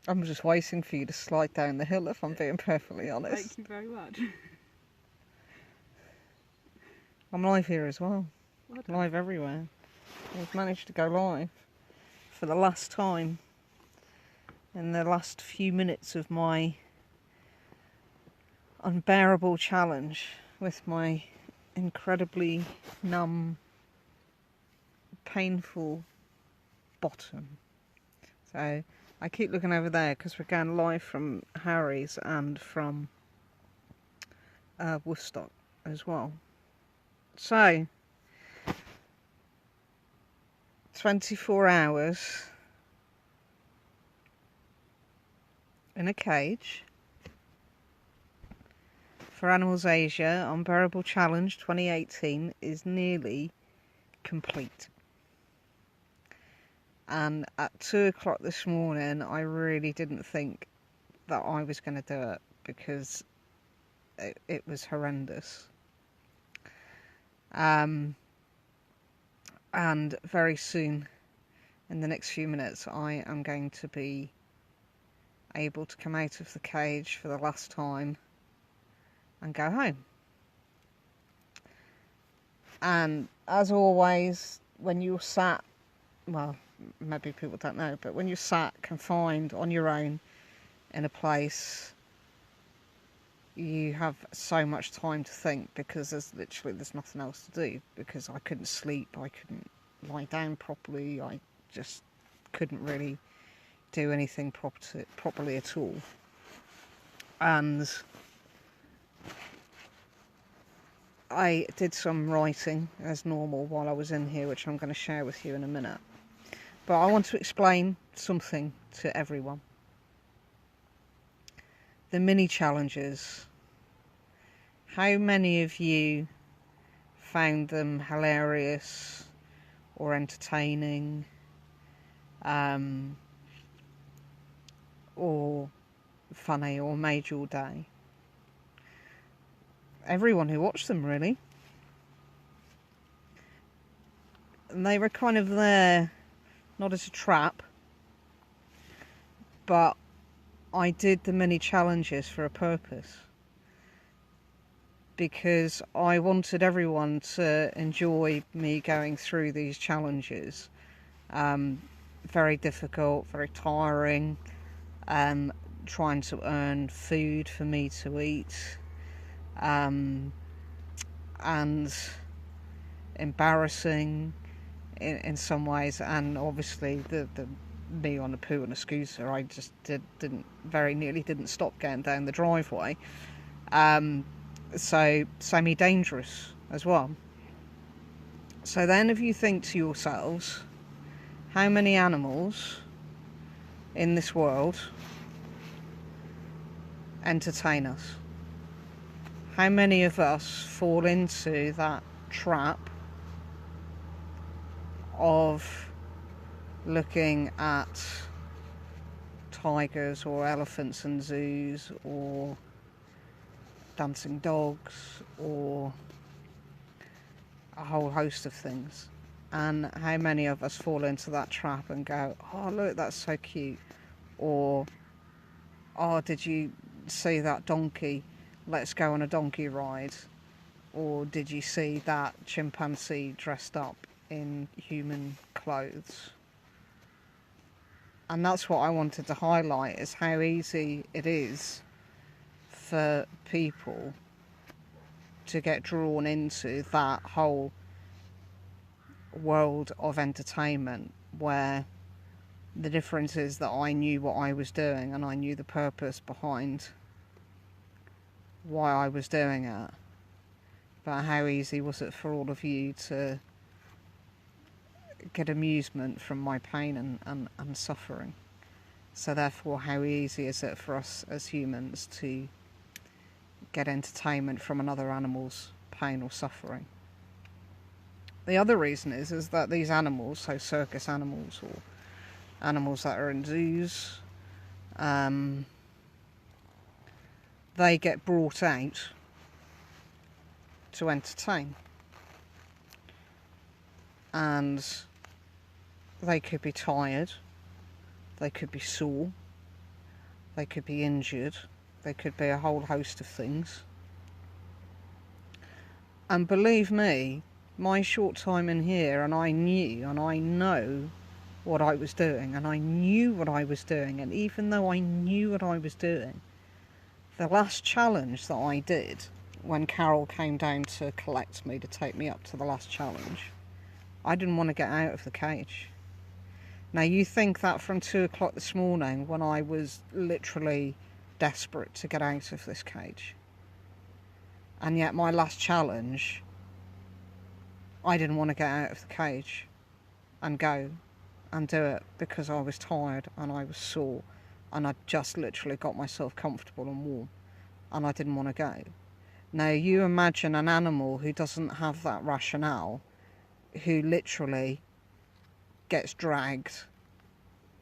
I'm just waiting for you to slide down the hill, if I'm being perfectly honest. Thank you very much. I'm live here as well. Well done. Live everywhere. We've managed to go live for the last time in the last few minutes of my unbearable challenge with my incredibly numb, painful bottom. So I keep looking over there because we're going live from Harry's and from Woofstock as well. So 24 hours in a cage for Animals Asia Unbearable Challenge 2018 is nearly complete. And at 2 o'clock this morning, I really didn't think that I was going to do it because it was horrendous. And very soon, in the next few minutes, I am going to be able to come out of the cage for the last time and go home. And as always, when you're sat, well, maybe people don't know, but when you're sat confined on your own in a place, you have so much time to think because there's nothing else to do, because I couldn't sleep, I couldn't lie down properly, I just couldn't really do anything properly at all. And I did some writing as normal while I was in here, which I'm going to share with you in a minute. But I want to explain something to everyone. The mini challenges. How many of you found them hilarious or entertaining, or funny, or made your day? Everyone who watched them, really. And they were kind of there, not as a trap, but I did the mini challenges for a purpose. Because I wanted everyone to enjoy me going through these challenges. Very difficult, very tiring, trying to earn food for me to eat, and embarrassing in some ways, and obviously the me on a poo and a scooter, I just didn't stop getting down the driveway. So semi-dangerous as well. So then if you think to yourselves, how many animals in this world entertain us? How many of us fall into that trap of looking at tigers or elephants in zoos, or dancing dogs, or a whole host of things? And how many of us fall into that trap and go, oh look, that's so cute, or oh, did you see that donkey, let's go on a donkey ride, or did you see that chimpanzee dressed up in human clothes? And that's what I wanted to highlight, is how easy it is for people to get drawn into that whole world of entertainment, where the difference is that I knew what I was doing and I knew the purpose behind why I was doing it. But how easy was it for all of you to get amusement from my pain and suffering? So therefore, how easy is it for us as humans to get entertainment from another animal's pain or suffering? The other reason is that these animals, so circus animals or animals that are in zoos, they get brought out to entertain. And they could be tired, they could be sore, they could be injured, they could be a whole host of things. And believe me, my short time in here, and I knew and I know what I was doing, and I knew what I was doing, and even though I knew what I was doing, the last challenge that I did, when Carol came down to collect me to take me up to the last challenge, I didn't want to get out of the cage. Now you think that from 2 o'clock this morning, when I was literally desperate to get out of this cage, and yet my last challenge, I didn't want to get out of the cage and go and do it because I was tired and I was sore and I'd just literally got myself comfortable and warm and I didn't want to go. Now you imagine an animal who doesn't have that rationale, who literally gets dragged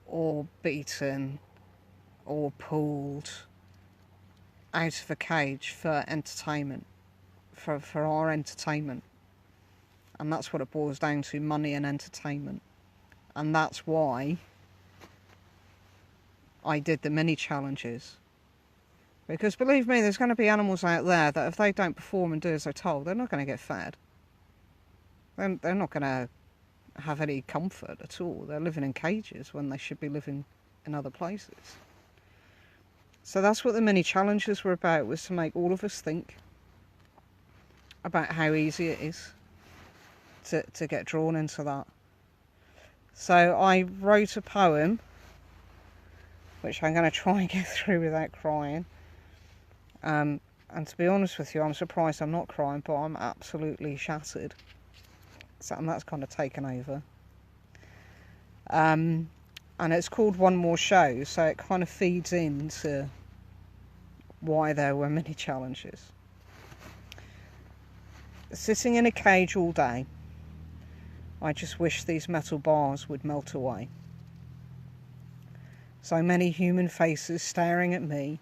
or beaten or pulled out of a cage for entertainment, for our entertainment. And that's what it boils down to, money and entertainment. And that's why I did the mini challenges. Because believe me, there's going to be animals out there that if they don't perform and do as they're told, they're not going to get fed. They're not going to have any comfort at all. They're living in cages when they should be living in other places. So that's what the mini challenges were about, was to make all of us think about how easy it is to get drawn into that. So I wrote a poem, which I'm going to try and get through without crying. And to be honest with you, I'm surprised I'm not crying, but I'm absolutely shattered. So, and that's kind of taken over. And it's called One More Show, so it kind of feeds into why there were many challenges. Sitting in a cage all day, I just wish these metal bars would melt away. So many human faces staring at me,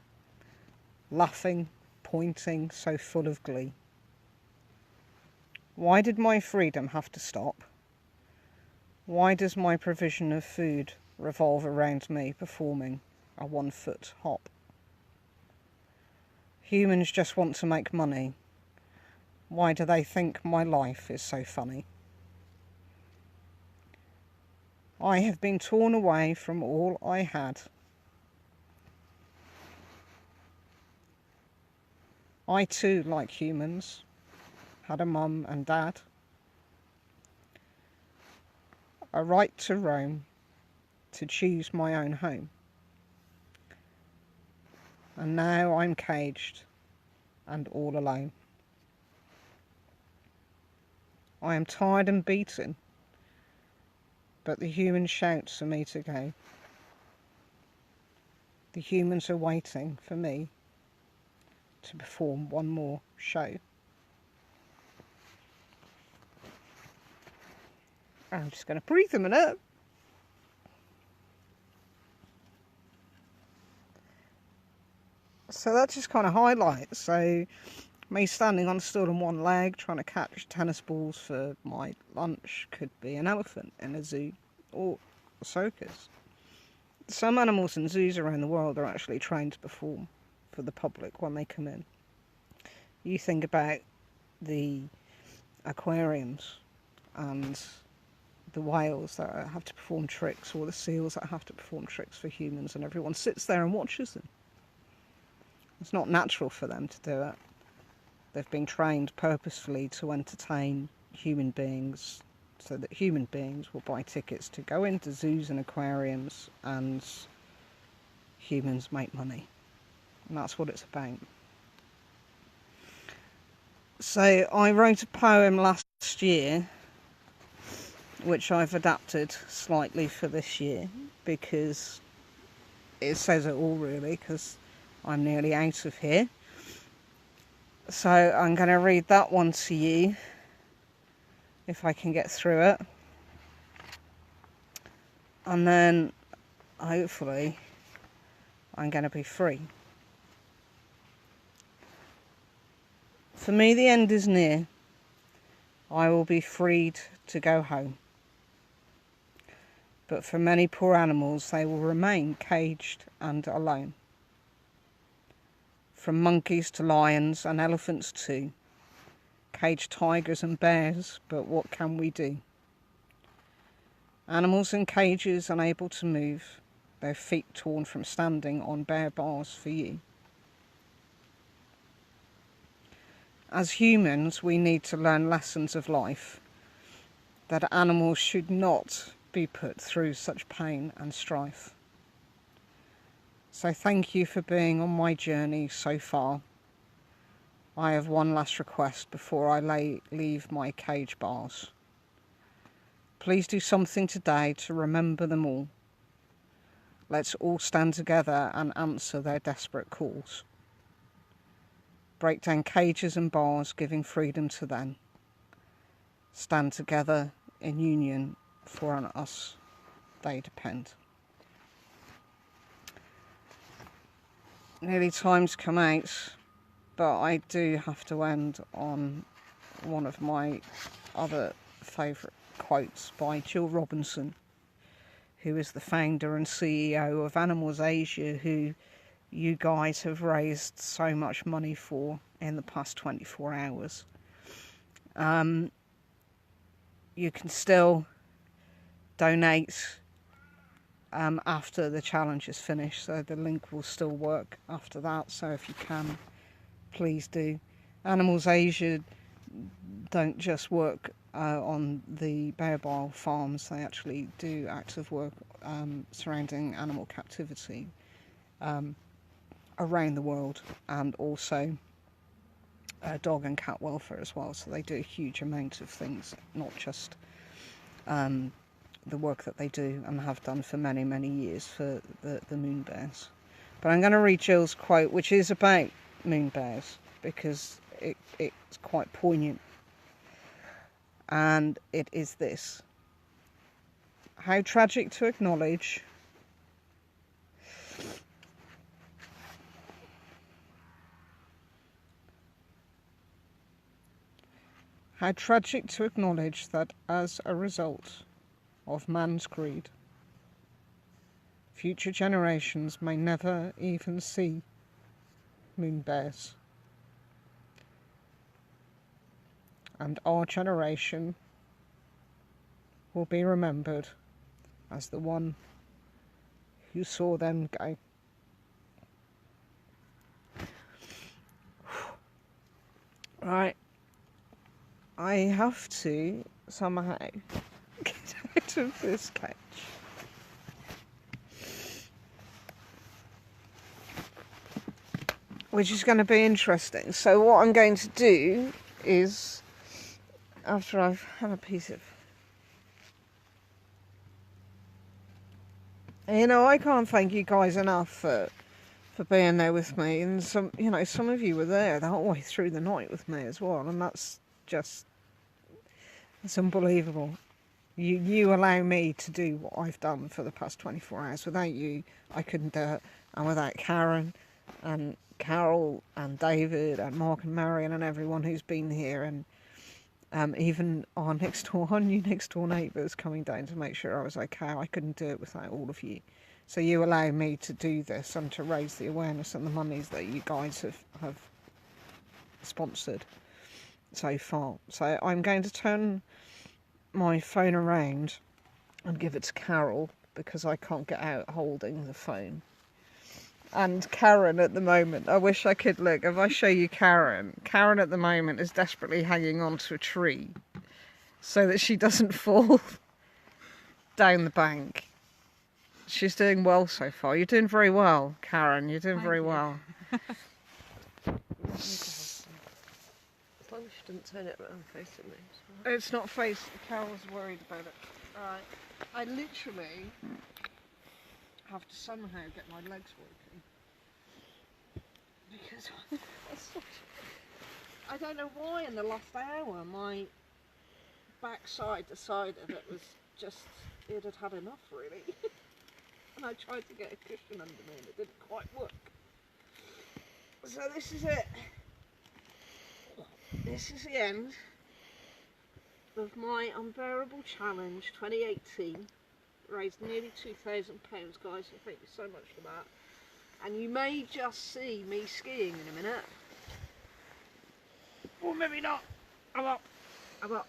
laughing, pointing, so full of glee. Why did my freedom have to stop? Why does my provision of food revolve around me performing a 1-foot hop? Humans just want to make money. Why do they think my life is so funny? I have been torn away from all I had. I too, like humans, had a mum and dad. A right to roam, to choose my own home. And now I'm caged and all alone. I am tired and beaten, but the humans shout for me to go. The humans are waiting for me to perform one more show. I'm just going to breathe a minute. So that just kind of highlights, so me standing on still on one leg trying to catch tennis balls for my lunch could be an elephant in a zoo or a circus. Some animals in zoos around the world are actually trained to perform for the public when they come in. You think about the aquariums and the whales that have to perform tricks, or the seals that have to perform tricks for humans, and everyone sits there and watches them. It's not natural for them to do it. They've been trained purposefully to entertain human beings, so that human beings will buy tickets to go into zoos and aquariums, and humans make money. And that's what it's about. So I wrote a poem last year, which I've adapted slightly for this year, because it says it all really, because I'm nearly out of here. So I'm going to read that one to you, if I can get through it. And then, hopefully, I'm going to be free. For me, the end is near. I will be freed to go home. But for many poor animals, they will remain caged and alone. from monkeys to lions and elephants too, caged tigers and bears, but what can we do? Animals in cages unable to move, their feet torn from standing on bare bars for you. As humans, we need to learn lessons of life, that animals should not be put through such pain and strife. So thank you for being on my journey so far. I have one last request before I leave my cage bars. Please do something today to remember them all. Let's all stand together and answer their desperate calls. Break down cages and bars, giving freedom to them. Stand together in union, for on us they depend. Nearly time's come out, but I do have to end on one of my other favourite quotes by Jill Robinson, who is the founder and CEO of Animals Asia, who you guys have raised so much money for in the past 24 hours. You can still donate after the challenge is finished, so the link will still work after that, so if you can, please do. Animals Asia don't just work on the Bearbile farms, they actually do active work surrounding animal captivity around the world, and also dog and cat welfare as well. So they do a huge amount of things, not just the work that they do and have done for many, many years for the moon bears. But I'm going to read Jill's quote, which is about moon bears, because it's quite poignant. And it is this: how tragic to acknowledge that as a result of man's greed, future generations may never even see moon bears. And our generation will be remembered as the one who saw them go. Right. I have to somehow get out of this cage. Which is going to be interesting. So what I'm going to do is, after I've had a piece of... I can't thank you guys enough for being there with me. And some of you were there the whole way through the night with me as well. And that's just... it's unbelievable. You allow me to do what I've done for the past 24 hours. Without you, I couldn't do it. And without Karen and Carol and David and Mark and Marion and everyone who's been here, and even our new next door neighbours coming down to make sure I was okay, I couldn't do it without all of you. So you allow me to do this and to raise the awareness and the monies that you guys have sponsored so far. So I'm going to turn my phone around and give it to Carol, because I can't get out holding the phone. And Karen at the moment, I wish I could look. If I show you Karen at the moment is desperately hanging onto a tree so that she doesn't fall down the bank. She's doing well so far. You're doing very well, Karen. You're doing very well. As long as she didn't turn it around facing me. It's not facing. Carol's worried about it. Alright. I literally have to somehow get my legs working, because I don't know why in the last hour my backside decided it had had enough, really. And I tried to get a cushion under me and it didn't quite work. So this is it. This is the end of my Unbearable Challenge 2018. Raised nearly £2,000, guys, so thank you so much for that. And you may just see me skiing in a minute. Or maybe not. I'm up. I'm up.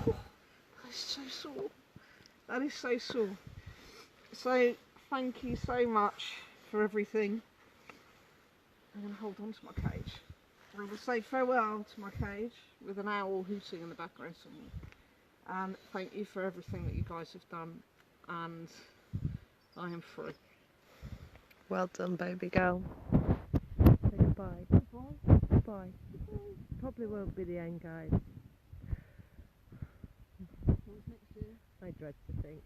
That is so sore. That is so sore. So, thank you so much for everything. I'm going to hold on to my cage. I will say farewell to my cage with an owl hooting in the background somewhere. And thank you for everything that you guys have done. And I am free. Well done, baby girl. Say goodbye. Goodbye. Goodbye. Probably won't be the end, guys. What was next year? I dread to think.